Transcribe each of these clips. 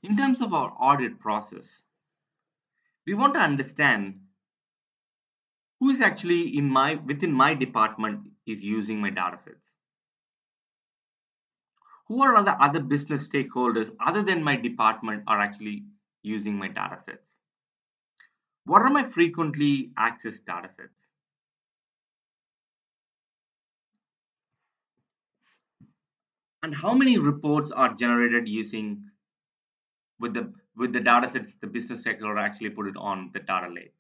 In terms of our audit process, we want to understand who is actually within my department is using my data sets. Who are the other business stakeholders other than my department are actually using my data sets? What are my frequently accessed data sets? And how many reports are generated using with the data sets the business stakeholder actually put it on the data lake?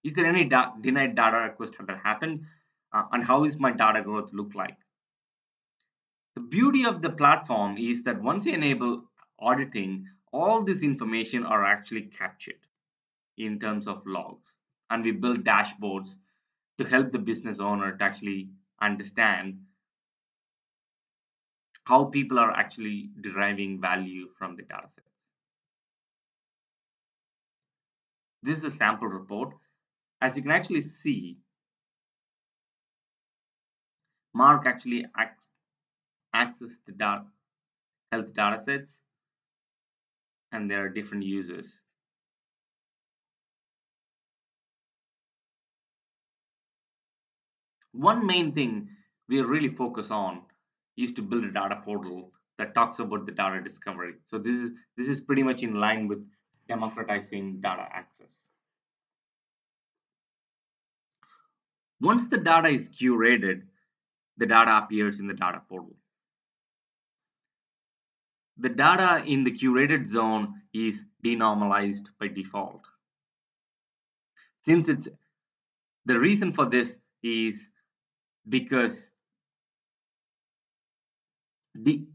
Is there any denied data request that happened? And how is my data growth look like? The beauty of the platform is that once you enable auditing, all this information are actually captured in terms of logs. And we build dashboards to help the business owner to actually understand how people are actually deriving value from the data sets. This is a sample report. As you can actually see, Mark actually access the health data sets, and there are different users. One main thing we really focus on is to build a data portal that talks about the data discovery. So this is pretty much in line with democratizing data access. Once the data is curated, the data appears in the data portal. The data in the curated zone is denormalized by default. Since it's the reason for this is because the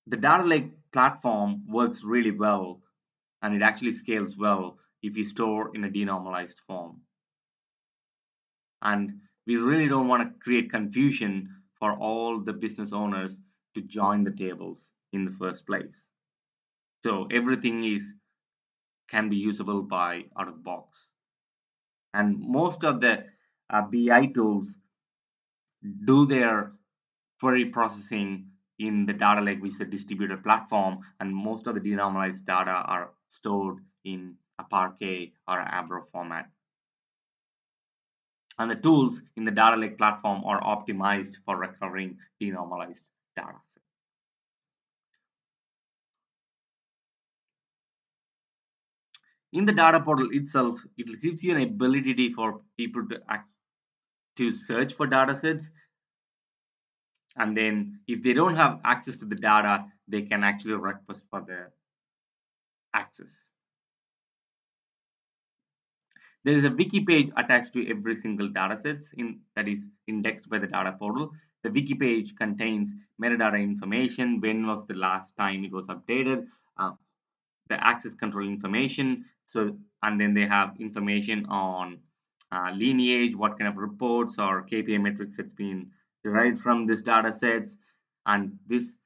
the data lake platform works really well and it actually scales well if you store in a denormalized form. And we really don't want to create confusion for all the business owners to join the tables in the first place. So everything is can be usable by out of box. And most of the BI tools do their query processing in the data lake, which is the distributed platform, and most of the denormalized data are stored in a Parquet or a Abra format. And the tools in the data lake platform are optimized for recovering denormalized data. In the data portal itself, it gives you an ability for people to search for data sets, and then if they don't have access to the data, they can actually request for the access. There is a wiki page attached to every single dataset that is indexed by the data portal. The wiki page contains metadata information, when was the last time it was updated, the access control information. So, and then they have information on lineage, what kind of reports or KPI metrics that's been derived from this data sets. And this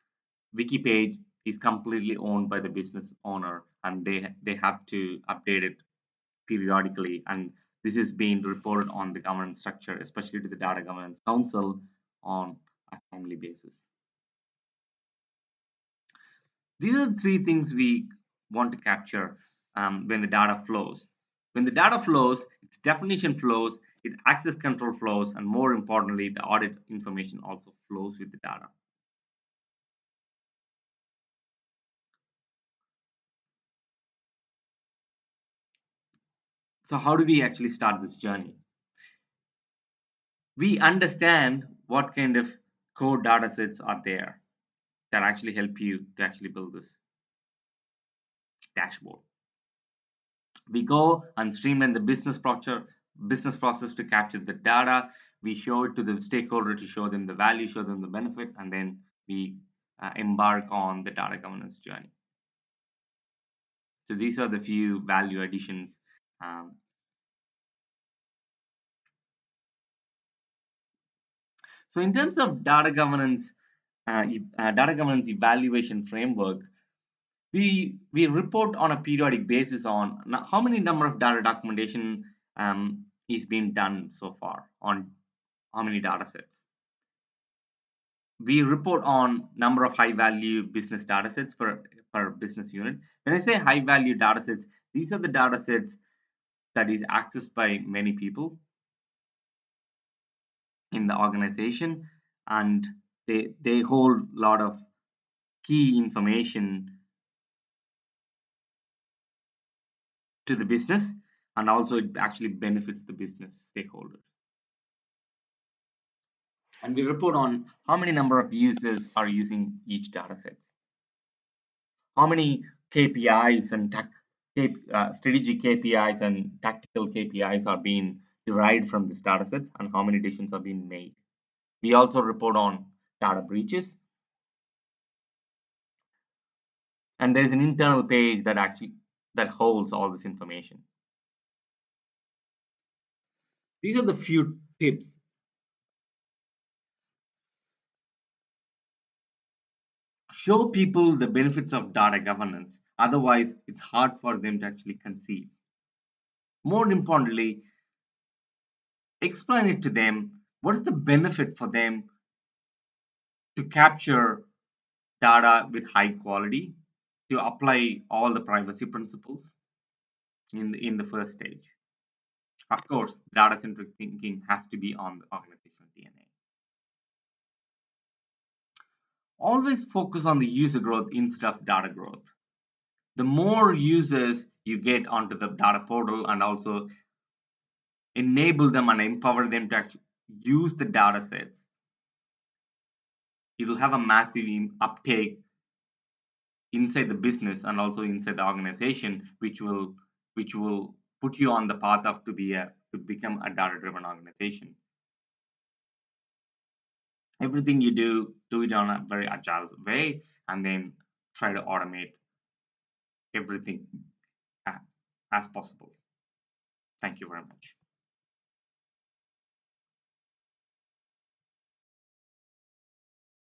wiki page is completely owned by the business owner, and they have to update it periodically, and this is being reported on the governance structure, especially to the Data Governance Council on a timely basis. These are the three things we want to capture when the data flows. When the data flows, its definition flows, its access control flows, and more importantly, the audit information also flows with the data. So how do we actually start this journey? We understand what kind of core data sets are there that actually help you to actually build this dashboard. We go and streamline the business process to capture the data. We show it to the stakeholder to show them the value, show them the benefit, and then we embark on the data governance journey. So these are the few value additions. Um, so in terms of data governance evaluation framework, we report on a periodic basis on how many number of data documentation is being done so far on how many data sets. We report on number of high value business data sets per business unit. When I say high value data sets, these are the data sets that is accessed by many people in the organization, and they hold a lot of key information to the business, and also it actually benefits the business stakeholders. And we report on how many number of users are using each data sets, how many KPIs and strategic KPIs and tactical KPIs are being derived from these data sets, and how many decisions are being made. We also report on data breaches, and there's an internal page that actually that holds all this information. These are the few tips. Show people the benefits of data governance, otherwise it's hard for them to actually conceive. More importantly, explain it to them. What is the benefit for them to capture data with high quality, to apply all the privacy principles in the first stage? Of course, data centric thinking has to be on the organizational DNA. Always focus on the user growth instead of data growth. The more users you get onto the data portal, and also enable them and empower them to actually use the data sets, it will have a massive uptake inside the business and also inside the organization, which will put you on the path of to become a data driven organization. Everything you do it on a very agile way, and then try to automate everything as possible. Thank you very much.